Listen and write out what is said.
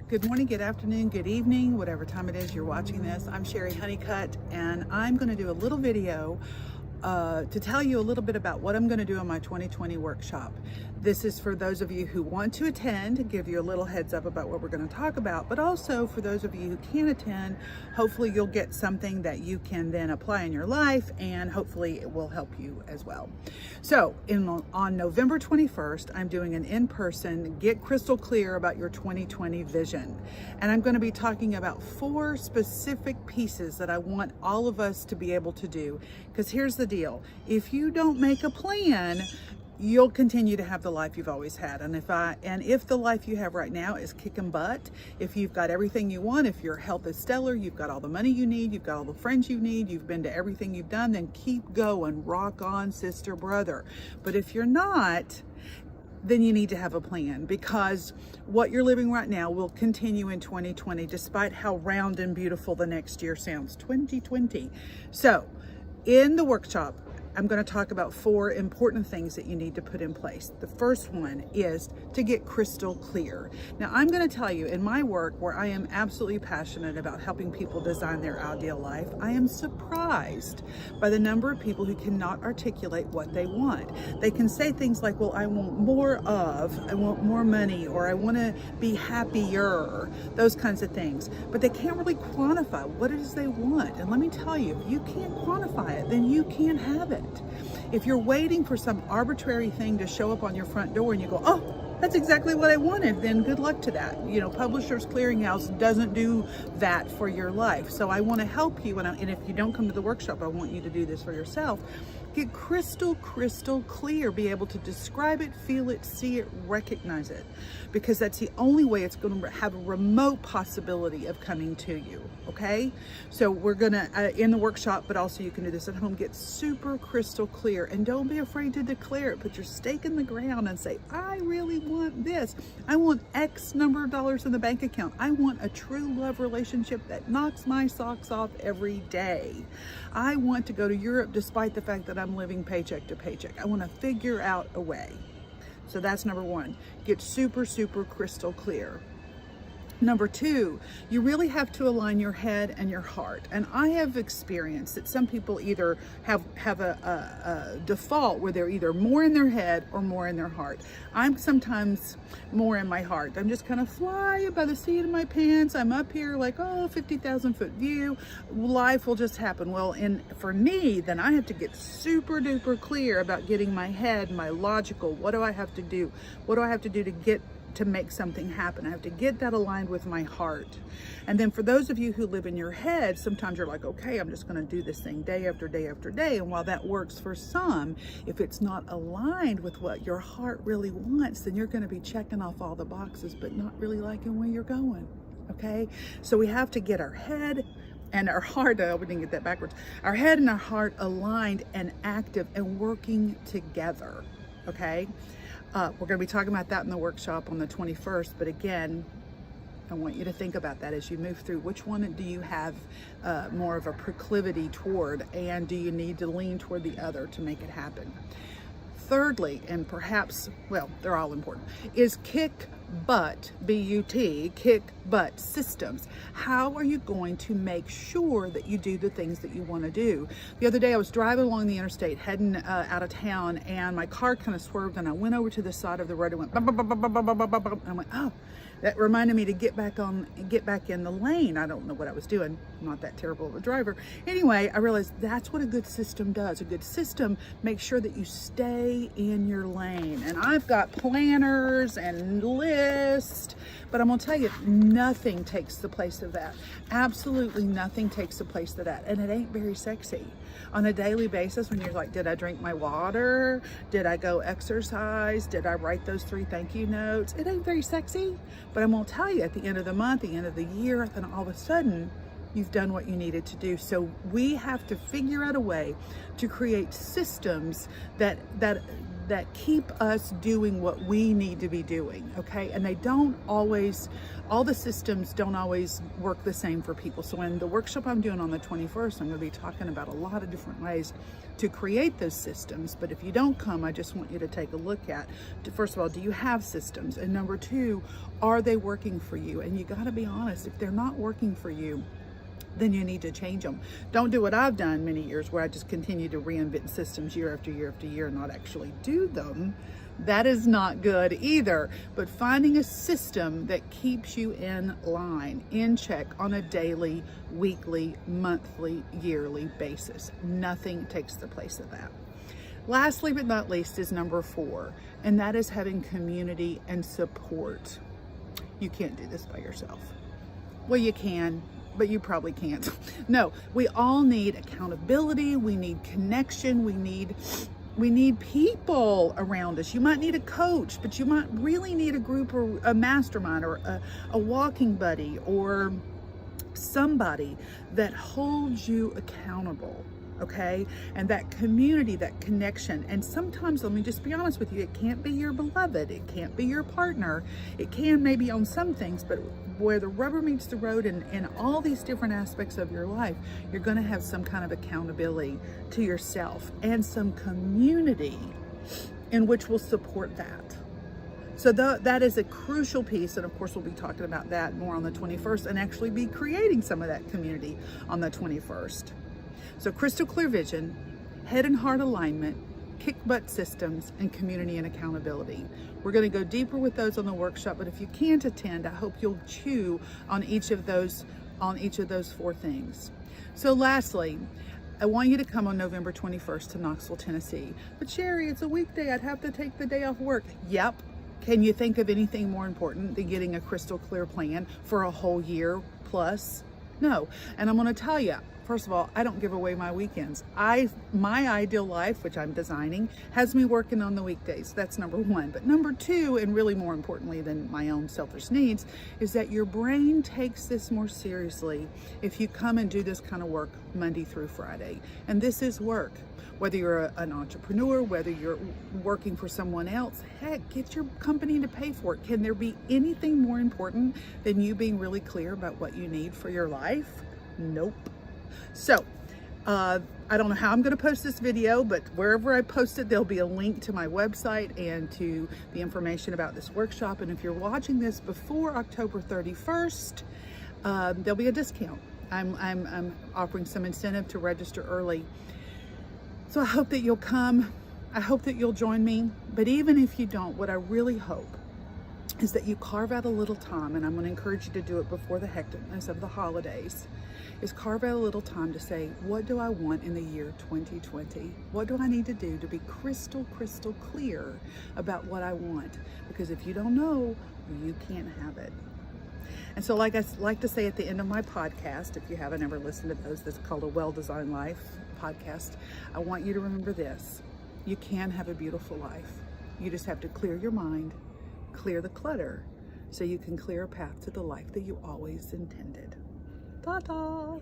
Good morning, good afternoon, good evening, whatever time it is you're watching this. I'm Cheri Honeycutt, and I'm going to do a little video to tell you a little bit about what I'm going to do in my 2020 workshop. This is for those of you who want to attend, give you a little heads up about what we're going to talk about, but also for those of you who can't attend, hopefully you'll get something that you can then apply in your life, and hopefully it will help you as well. So on November 21st, I'm doing an in-person Get Crystal Clear About Your 2020 Vision. And I'm going to be talking about 4 specific pieces that I want all of us to be able to do. Because here's the deal. If you don't make a plan, you'll continue to have the life you've always had. And if the life you have right now is kicking butt, if you've got everything you want, if your health is stellar, you've got all the money you need, you've got all the friends you need, you've been to everything you've done, then keep going, rock on, sister, brother. But if you're not, then you need to have a plan, because what you're living right now will continue in 2020, despite how round and beautiful the next year sounds, 2020. So in the workshop, I'm going to talk about 4 important things that you need to put in place. The first one is to get crystal clear. Now, I'm going to tell you, in my work, where I am absolutely passionate about helping people design their ideal life, I am surprised by the number of people who cannot articulate what they want. They can say things like, well, I want more of, I want more money, or I want to be happier, those kinds of things. But they can't really quantify what it is they want. And let me tell you, if you can't quantify it, then you can't have it. If you're waiting for some arbitrary thing to show up on your front door and you go, oh, that's exactly what I wanted, then good luck to that. You know, Publishers Clearinghouse doesn't do that for your life. So I want to help you, and if you don't come to the workshop, I want you to do this for yourself. Get crystal clear, be able to describe it, feel it, see it, recognize it, because that's the only way it's going to have a remote possibility of coming to you, okay? So we're going to, in the workshop, but also you can do this at home, get super crystal clear, and don't be afraid to declare it. Put your stake in the ground and say, I really want this. I want X number of dollars in the bank account. I want a true love relationship that knocks my socks off every day. I want to go to Europe despite the fact that I'm living paycheck to paycheck. I want to figure out a way. So that's number 1. Get super crystal clear. Number 2, you really have to align your head and your heart. And I have experienced that some people either have a default where they're either more in their head or more in their heart. I'm sometimes more in my heart. I'm just kind of flying by the seat of my pants. I'm up here like, oh, 50,000 foot view. Life will just happen. Well, for me, then I have to get super duper clear about getting my head, my logical, what do I have to do? What do I have to do to make something happen? I have to get that aligned with my heart. And then for those of you who live in your head, sometimes you're like, okay, I'm just going to do this thing day after day after day. And while that works for some, if it's not aligned with what your heart really wants, then you're going to be checking off all the boxes, but not really liking where you're going. Okay. So we have to get our head and our heart, we didn't get that backwards, our head and our heart aligned and active and working together. Okay. We're going to be talking about that in the workshop on the 21st. But again, I want you to think about that as you move through. Which one do you have more of a proclivity toward, and do you need to lean toward the other to make it happen? Thirdly, and perhaps, well, they're all important, is kick butt, B-U-T, kick butt systems. How are you going to make sure that you do the things that you want to do? The other day I was driving along the interstate heading out of town, and my car kind of swerved, and I went over to the side of the road and went, and I went, oh, that reminded me to get back in the lane. I don't know what I was doing. I'm not that terrible of a driver. Anyway, I realized that's what a good system does. A good system makes sure that you stay in your lane. And I've got planners and lists, but I'm gonna tell you, nothing takes the place of that. Absolutely nothing takes the place of that. And it ain't very sexy. On a daily basis, when you're like, did I drink my water? Did I go exercise? Did I write those 3 thank you notes? It ain't very sexy, but I'm gonna tell you, at the end of the month, the end of the year, then all of a sudden, you've done what you needed to do. So we have to figure out a way to create systems that that keep us doing what we need to be doing, okay? And they don't always, all the systems don't always work the same for people. So in the workshop I'm doing on the 21st, I'm going to be talking about a lot of different ways to create those systems. But if you don't come, I just want you to take a look at, first of all, do you have systems? And number two, are they working for you? And you got to be honest, if they're not working for you, then you need to change them. Don't do what I've done many years where I just continue to reinvent systems year after year after year and not actually do them. That is not good either. But finding a system that keeps you in line, in check on a daily, weekly, monthly, yearly basis. Nothing takes the place of that. Lastly but not least is number 4, and that is having community and support. You can't do this by yourself. Well, you can, but you probably can't. No, we all need accountability. We need connection. We need people around us. You might need a coach, but you might really need a group or a mastermind or a walking buddy or somebody that holds you accountable. Okay, and that community, that connection. And sometimes, let me just be honest with you, it can't be your beloved, it can't be your partner, it can maybe on some things, but where the rubber meets the road in all these different aspects of your life, you're going to have some kind of accountability to yourself and some community in which will support that. So that is a crucial piece, and of course we'll be talking about that more on the 21st and actually be creating some of that community on the 21st. So crystal clear vision, head and heart alignment, kick butt systems, and community and accountability. We're going to go deeper with those on the workshop, but if you can't attend, I hope you'll chew on each of those 4 things. So lastly, I want you to come on November 21st to Knoxville, Tennessee. But Cheri, it's a weekday. I'd have to take the day off work. Yep. Can you think of anything more important than getting a crystal clear plan for a whole year plus? No. And I'm going to tell you, first of all, I don't give away my weekends. My ideal life, which I'm designing, has me working on the weekdays. That's number 1. But number 2, and really more importantly than my own selfish needs, is that your brain takes this more seriously if you come and do this kind of work Monday through Friday. And this is work. Whether you're an entrepreneur, whether you're working for someone else, heck, get your company to pay for it. Can there be anything more important than you being really clear about what you need for your life? Nope. So, I don't know how I'm going to post this video, but wherever I post it, there'll be a link to my website and to the information about this workshop. And if you're watching this before October 31st, there'll be a discount. I'm offering some incentive to register early. So I hope that you'll come. I hope that you'll join me. But even if you don't, what I really hope is that you carve out a little time, and I'm going to encourage you to do it before the hecticness of the holidays, is carve out a little time to say, what do I want in the year 2020? What do I need to do to be crystal clear about what I want? Because if you don't know, you can't have it. And so like I like to say at the end of my podcast, if you haven't ever listened to those, that's called A Well-Designed Life podcast, I want you to remember this. You can have a beautiful life. You just have to clear your mind, clear the clutter, so you can clear a path to the life that you always intended. Ta-ta!